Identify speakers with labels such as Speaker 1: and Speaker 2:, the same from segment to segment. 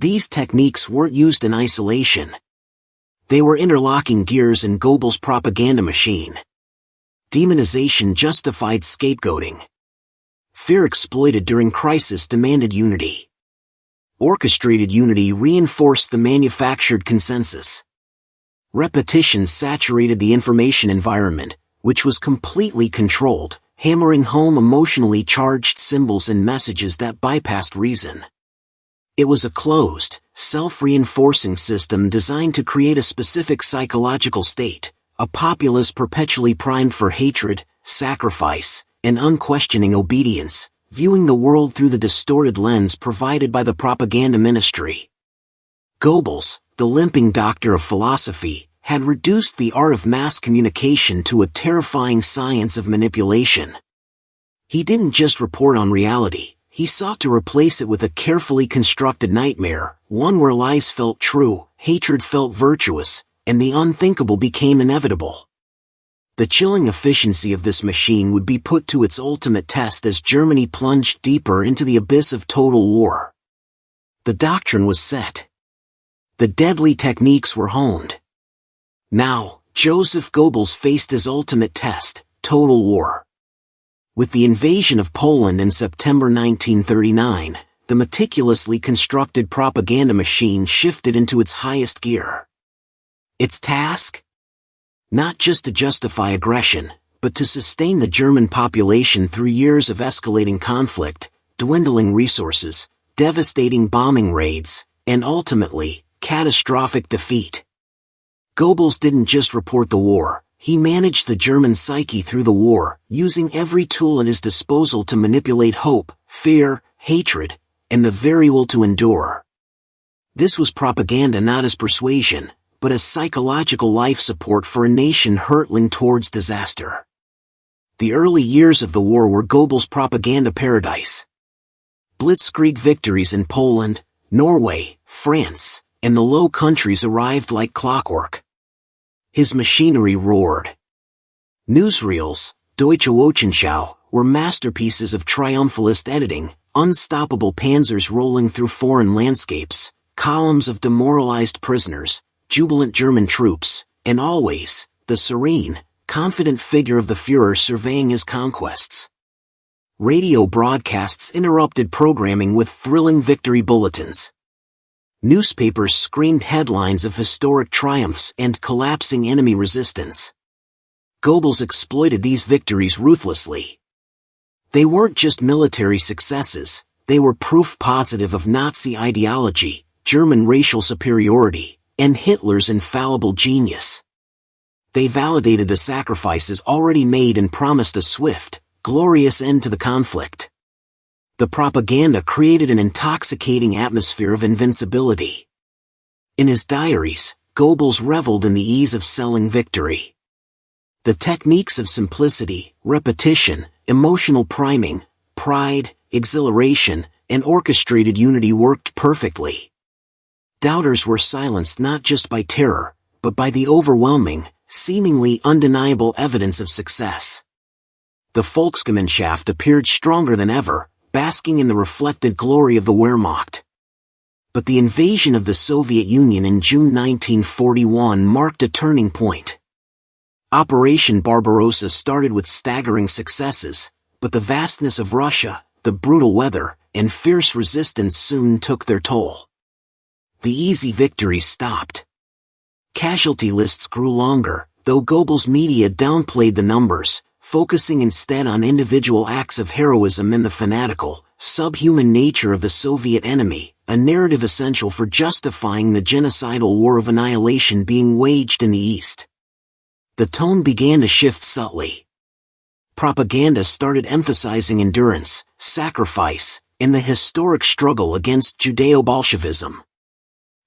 Speaker 1: These techniques weren't used in isolation. They were interlocking gears in Goebbels' propaganda machine. Demonization justified scapegoating. Fear exploited during crisis demanded unity. Orchestrated unity reinforced the manufactured consensus. Repetition saturated the information environment, which was completely controlled, hammering home emotionally charged symbols and messages that bypassed reason. It was a closed, self-reinforcing system designed to create a specific psychological state, a populace perpetually primed for hatred, sacrifice, and unquestioning obedience, viewing the world through the distorted lens provided by the propaganda ministry. Goebbels, the limping doctor of philosophy, had reduced the art of mass communication to a terrifying science of manipulation. He didn't just report on reality, he sought to replace it with a carefully constructed nightmare, one where lies felt true, hatred felt virtuous, and the unthinkable became inevitable. The chilling efficiency of this machine would be put to its ultimate test as Germany plunged deeper into the abyss of total war. The doctrine was set. The deadly techniques were honed. Now, Joseph Goebbels faced his ultimate test, total war. With the invasion of Poland in September 1939, the meticulously constructed propaganda machine shifted into its highest gear. Its task? Not just to justify aggression, but to sustain the German population through years of escalating conflict, dwindling resources, devastating bombing raids, and ultimately, catastrophic defeat. Goebbels didn't just report the war, he managed the German psyche through the war, using every tool at his disposal to manipulate hope, fear, hatred, and the very will to endure. This was propaganda not as persuasion, but as psychological life support for a nation hurtling towards disaster. The early years of the war were Goebbels' propaganda paradise. Blitzkrieg victories in Poland, Norway, France, and the Low Countries arrived like clockwork. His machinery roared. Newsreels, Deutsche Wochenschau, were masterpieces of triumphalist editing, unstoppable panzers rolling through foreign landscapes, columns of demoralized prisoners, jubilant German troops, and always, the serene, confident figure of the Führer surveying his conquests. Radio broadcasts interrupted programming with thrilling victory bulletins. Newspapers screamed headlines of historic triumphs and collapsing enemy resistance. Goebbels exploited these victories ruthlessly. They weren't just military successes, they were proof positive of Nazi ideology, German racial superiority, and Hitler's infallible genius. They validated the sacrifices already made and promised a swift, glorious end to the conflict. The propaganda created an intoxicating atmosphere of invincibility. In his diaries, Goebbels reveled in the ease of selling victory. The techniques of simplicity, repetition, emotional priming, pride, exhilaration, and orchestrated unity worked perfectly. Doubters were silenced not just by terror, but by the overwhelming, seemingly undeniable evidence of success. The Volksgemeinschaft appeared stronger than ever, basking in the reflected glory of the Wehrmacht. But the invasion of the Soviet Union in June 1941 marked a turning point. Operation Barbarossa started with staggering successes, but the vastness of Russia, the brutal weather, and fierce resistance soon took their toll. The easy victories stopped. Casualty lists grew longer, though Goebbels' media downplayed the numbers, focusing instead on individual acts of heroism and the fanatical, subhuman nature of the Soviet enemy, a narrative essential for justifying the genocidal war of annihilation being waged in the East. The tone began to shift subtly. Propaganda started emphasizing endurance, sacrifice, and the historic struggle against Judeo-Bolshevism.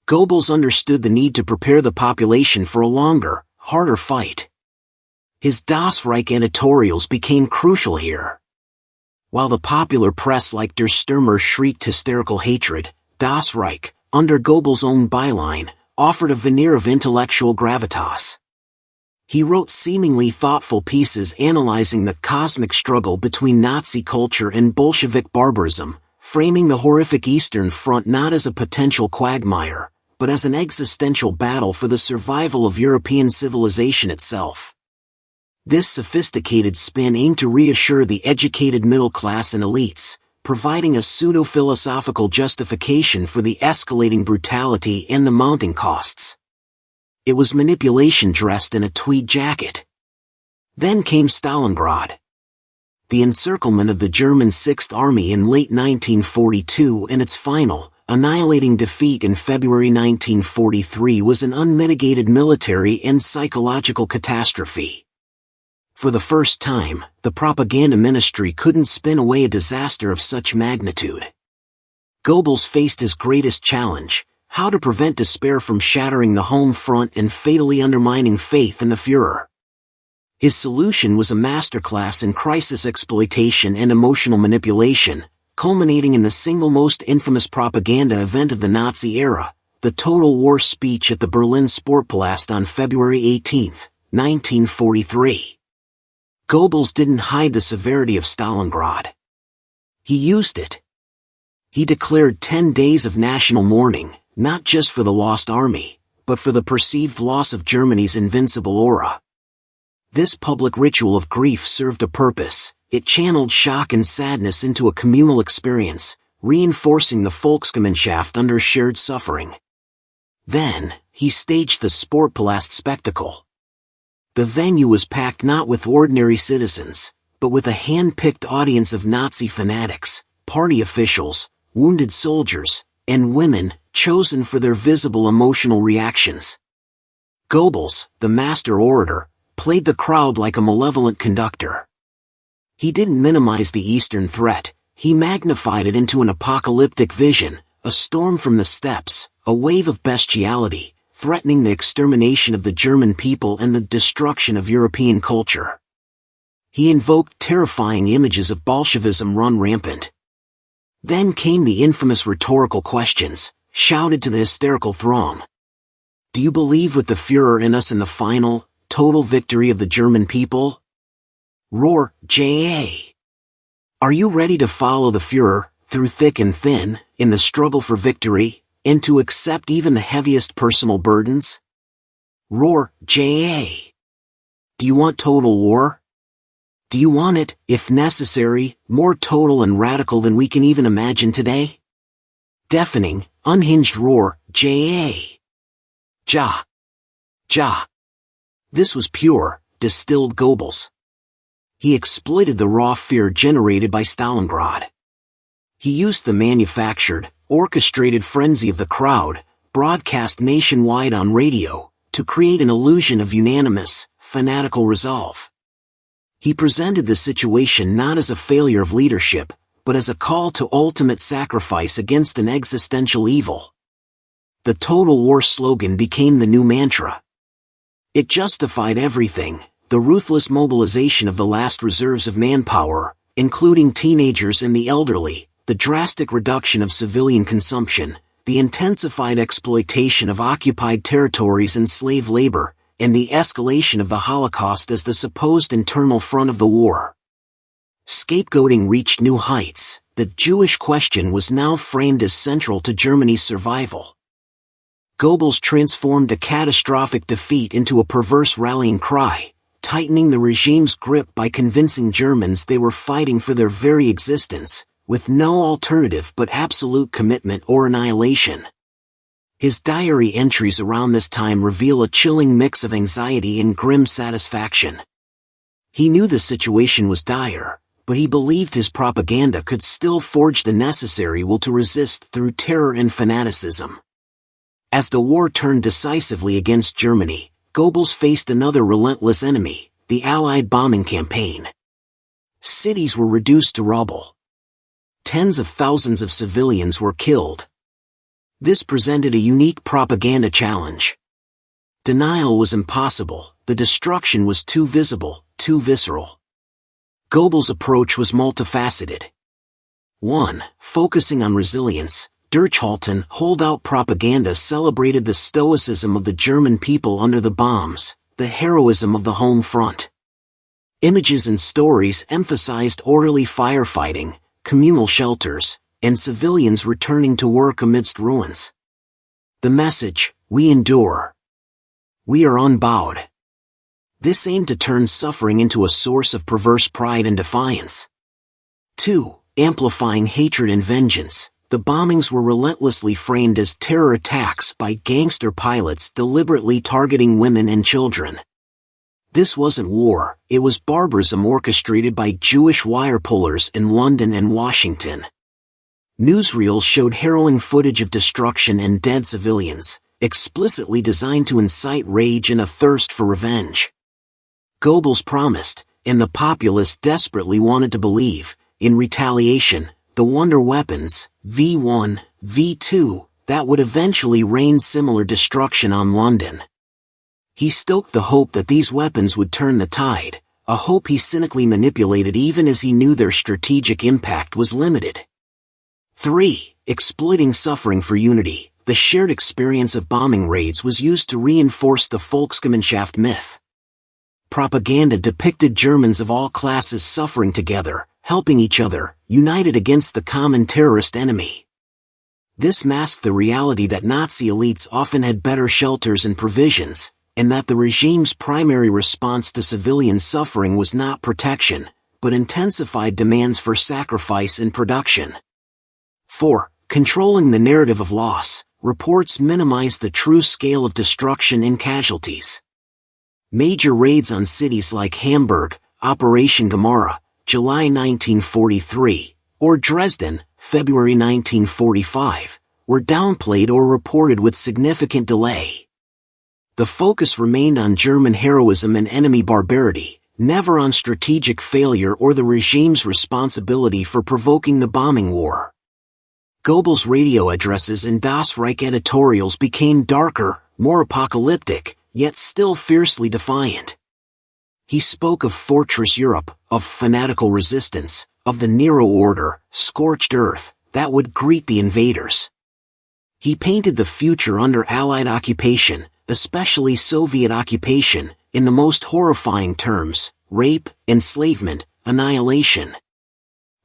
Speaker 1: Goebbels understood the need to prepare the population for a longer, harder fight. His Das Reich editorials became crucial here. While the popular press like Der Stürmer shrieked hysterical hatred, Das Reich, under Goebbels' own byline, offered a veneer of intellectual gravitas. He wrote seemingly thoughtful pieces analyzing the cosmic struggle between Nazi culture and Bolshevik barbarism, framing the horrific Eastern Front not as a potential quagmire, but as an existential battle for the survival of European civilization itself. This sophisticated spin aimed to reassure the educated middle class and elites, providing a pseudo-philosophical justification for the escalating brutality and the mounting costs. It was manipulation dressed in a tweed jacket. Then came Stalingrad. The encirclement of the German Sixth Army in late 1942 and its final, annihilating defeat in February 1943 was an unmitigated military and psychological catastrophe. For the first time, the propaganda ministry couldn't spin away a disaster of such magnitude. Goebbels faced his greatest challenge: how to prevent despair from shattering the home front and fatally undermining faith in the Führer. His solution was a masterclass in crisis exploitation and emotional manipulation, culminating in the single most infamous propaganda event of the Nazi era, the Total War speech at the Berlin Sportpalast on February 18, 1943. Goebbels didn't hide the severity of Stalingrad. He used it. He declared 10 days of national mourning, not just for the lost army, but for the perceived loss of Germany's invincible aura. This public ritual of grief served a purpose. It channeled shock and sadness into a communal experience, reinforcing the Volksgemeinschaft under shared suffering. Then, he staged the Sportpalast spectacle. The venue was packed not with ordinary citizens, but with a hand-picked audience of Nazi fanatics, party officials, wounded soldiers, and women, chosen for their visible emotional reactions. Goebbels, the master orator, played the crowd like a malevolent conductor. He didn't minimize the Eastern threat, he magnified it into an apocalyptic vision, a storm from the steppes, a wave of bestiality, threatening the extermination of the German people and the destruction of European culture. He invoked terrifying images of Bolshevism run rampant. Then came the infamous rhetorical questions, shouted to the hysterical throng. Do you believe with the Führer in us in the final, total victory of the German people? Roar, J.A. Are you ready to follow the Führer, through thick and thin, in the struggle for victory, and to accept even the heaviest personal burdens? Roar, J.A. Do you want total war? Do you want it, if necessary, more total and radical than we can even imagine today? Deafening, unhinged roar, J.A. Ja. Ja. This was pure, distilled Goebbels. He exploited the raw fear generated by Stalingrad. He used the manufactured, orchestrated frenzy of the crowd, broadcast nationwide on radio, to create an illusion of unanimous, fanatical resolve. He presented the situation not as a failure of leadership, but as a call to ultimate sacrifice against an existential evil. The Total War slogan became the new mantra. It justified everything: the ruthless mobilization of the last reserves of manpower, including teenagers and the elderly, the drastic reduction of civilian consumption, the intensified exploitation of occupied territories and slave labor, and the escalation of the Holocaust as the supposed internal front of the war. Scapegoating reached new heights. The Jewish question was now framed as central to Germany's survival. Goebbels transformed a catastrophic defeat into a perverse rallying cry, tightening the regime's grip by convincing Germans they were fighting for their very existence, with no alternative but absolute commitment or annihilation. His diary entries around this time reveal a chilling mix of anxiety and grim satisfaction. He knew the situation was dire, but he believed his propaganda could still forge the necessary will to resist through terror and fanaticism. As the war turned decisively against Germany, Goebbels faced another relentless enemy, the Allied bombing campaign. Cities were reduced to rubble. Tens of thousands of civilians were killed. This presented a unique propaganda challenge. Denial was impossible, the destruction was too visible, too visceral. Goebbels' approach was multifaceted. 1. Focusing on resilience, Durchhalten holdout propaganda celebrated the stoicism of the German people under the bombs, the heroism of the home front. Images and stories emphasized orderly firefighting, communal shelters, and civilians returning to work amidst ruins. The message, "We endure. We are unbowed." This aimed to turn suffering into a source of perverse pride and defiance. 2. Amplifying hatred and vengeance. The bombings were relentlessly framed as terror attacks by gangster pilots deliberately targeting women and children. This wasn't war, it was barbarism orchestrated by Jewish wire pullers in London and Washington. Newsreels showed harrowing footage of destruction and dead civilians, explicitly designed to incite rage and a thirst for revenge. Goebbels promised, and the populace desperately wanted to believe, in retaliation, the wonder weapons, V1, V2, that would eventually rain similar destruction on London. He stoked the hope that these weapons would turn the tide, a hope he cynically manipulated even as he knew their strategic impact was limited. 3. Exploiting suffering for unity. The shared experience of bombing raids was used to reinforce the Volksgemeinschaft myth. Propaganda depicted Germans of all classes suffering together, helping each other, united against the common terrorist enemy. This masked the reality that Nazi elites often had better shelters and provisions, and that the regime's primary response to civilian suffering was not protection, but intensified demands for sacrifice and production. 4. Controlling the narrative of loss. Reports minimized the true scale of destruction and casualties. Major raids on cities like Hamburg, Operation Gomorrah, July 1943, or Dresden, February 1945, were downplayed or reported with significant delay. The focus remained on German heroism and enemy barbarity, never on strategic failure or the regime's responsibility for provoking the bombing war. Goebbels' radio addresses and Das Reich editorials became darker, more apocalyptic, yet still fiercely defiant. He spoke of Fortress Europe, of fanatical resistance, of the Nero order, scorched earth, that would greet the invaders. He painted the future under Allied occupation, especially Soviet occupation, in the most horrifying terms: rape, enslavement, annihilation.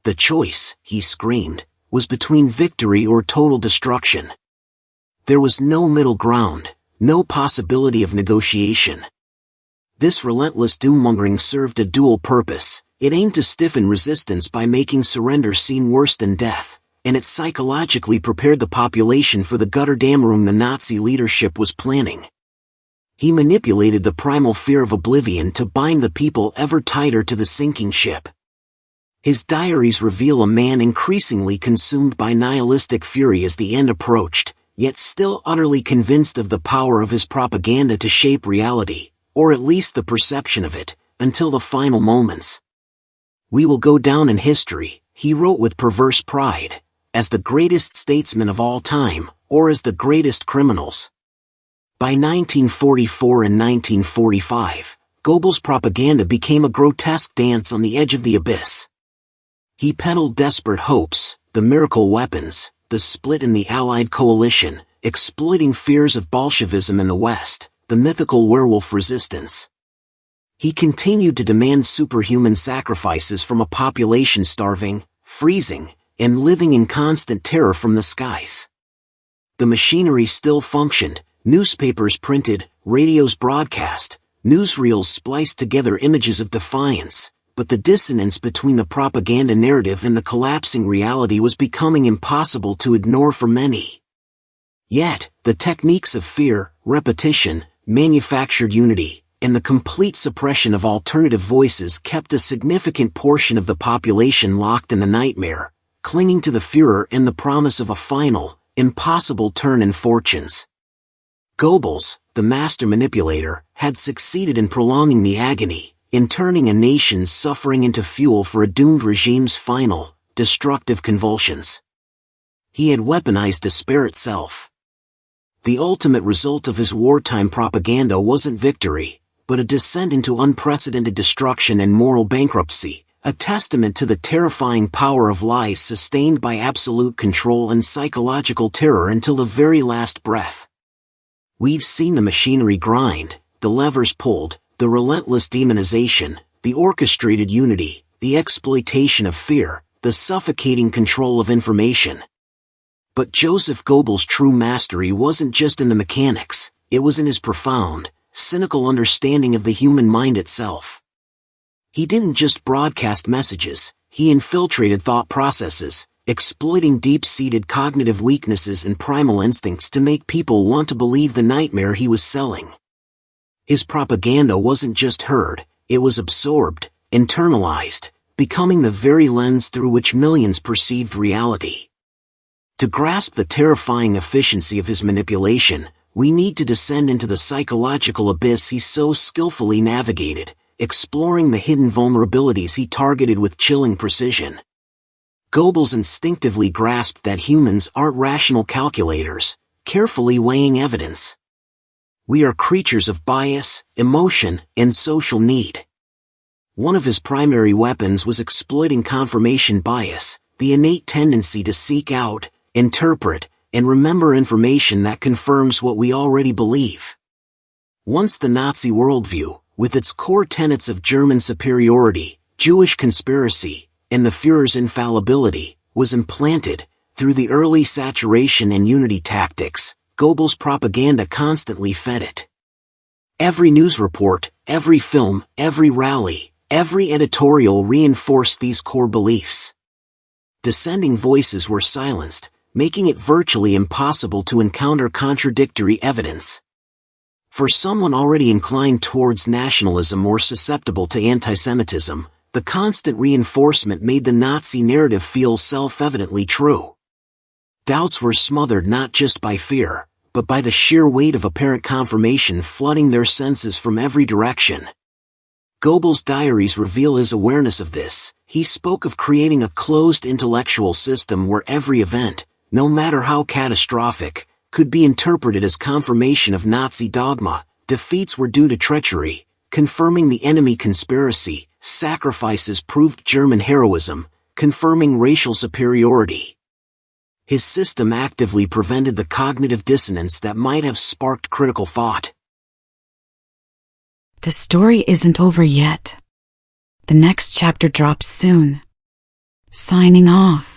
Speaker 1: The choice, he screamed, was between victory or total destruction. There was no middle ground, no possibility of negotiation. This relentless doom-mongering served a dual purpose. It aimed to stiffen resistance by making surrender seem worse than death, and it psychologically prepared the population for the Götterdämmerung the Nazi leadership was planning. He manipulated the primal fear of oblivion to bind the people ever tighter to the sinking ship. His diaries reveal a man increasingly consumed by nihilistic fury as the end approached, yet still utterly convinced of the power of his propaganda to shape reality, or at least the perception of it, until the final moments. "We will go down in history," he wrote with perverse pride, "as the greatest statesmen of all time, or as the greatest criminals." By 1944 and 1945, Goebbels' propaganda became a grotesque dance on the edge of the abyss. He peddled desperate hopes, the miracle weapons, the split in the Allied coalition, exploiting fears of Bolshevism in the West, the mythical werewolf resistance. He continued to demand superhuman sacrifices from a population starving, freezing, and living in constant terror from the skies. The machinery still functioned, newspapers printed, radios broadcast, newsreels spliced together images of defiance, but the dissonance between the propaganda narrative and the collapsing reality was becoming impossible to ignore for many. Yet, the techniques of fear, repetition, manufactured unity, and the complete suppression of alternative voices kept a significant portion of the population locked in the nightmare, clinging to the Führer and the promise of a final, impossible turn in fortunes. Goebbels, the master manipulator, had succeeded in prolonging the agony, in turning a nation's suffering into fuel for a doomed regime's final, destructive convulsions. He had weaponized despair itself. The ultimate result of his wartime propaganda wasn't victory, but a descent into unprecedented destruction and moral bankruptcy, a testament to the terrifying power of lies sustained by absolute control and psychological terror until the very last breath. We've seen the machinery grind, the levers pulled, the relentless demonization, the orchestrated unity, the exploitation of fear, the suffocating control of information. But Joseph Goebbels' true mastery wasn't just in the mechanics, it was in his profound, cynical understanding of the human mind itself. He didn't just broadcast messages, he infiltrated thought processes, exploiting deep-seated cognitive weaknesses and primal instincts to make people want to believe the nightmare he was selling. His propaganda wasn't just heard, it was absorbed, internalized, becoming the very lens through which millions perceived reality. To grasp the terrifying efficiency of his manipulation, we need to descend into the psychological abyss he so skillfully navigated, exploring the hidden vulnerabilities he targeted with chilling precision. Goebbels instinctively grasped that humans aren't rational calculators, carefully weighing evidence. We are creatures of bias, emotion, and social need. One of his primary weapons was exploiting confirmation bias, the innate tendency to seek out, interpret, and remember information that confirms what we already believe. Once the Nazi worldview, with its core tenets of German superiority, Jewish conspiracy, and the Führer's infallibility, was implanted, through the early saturation and unity tactics, Goebbels' propaganda constantly fed it. Every news report, every film, every rally, every editorial reinforced these core beliefs. Dissenting voices were silenced, making it virtually impossible to encounter contradictory evidence. For someone already inclined towards nationalism or susceptible to antisemitism, the constant reinforcement made the Nazi narrative feel self-evidently true. Doubts were smothered not just by fear, but by the sheer weight of apparent confirmation flooding their senses from every direction. Goebbels' diaries reveal his awareness of this. He spoke of creating a closed intellectual system where every event, no matter how catastrophic, could be interpreted as confirmation of Nazi dogma. Defeats were due to treachery, confirming the enemy conspiracy. Sacrifices proved German heroism, confirming racial superiority. His system actively prevented the cognitive dissonance that might have sparked critical thought.
Speaker 2: The story isn't over yet. The next chapter drops soon. Signing off.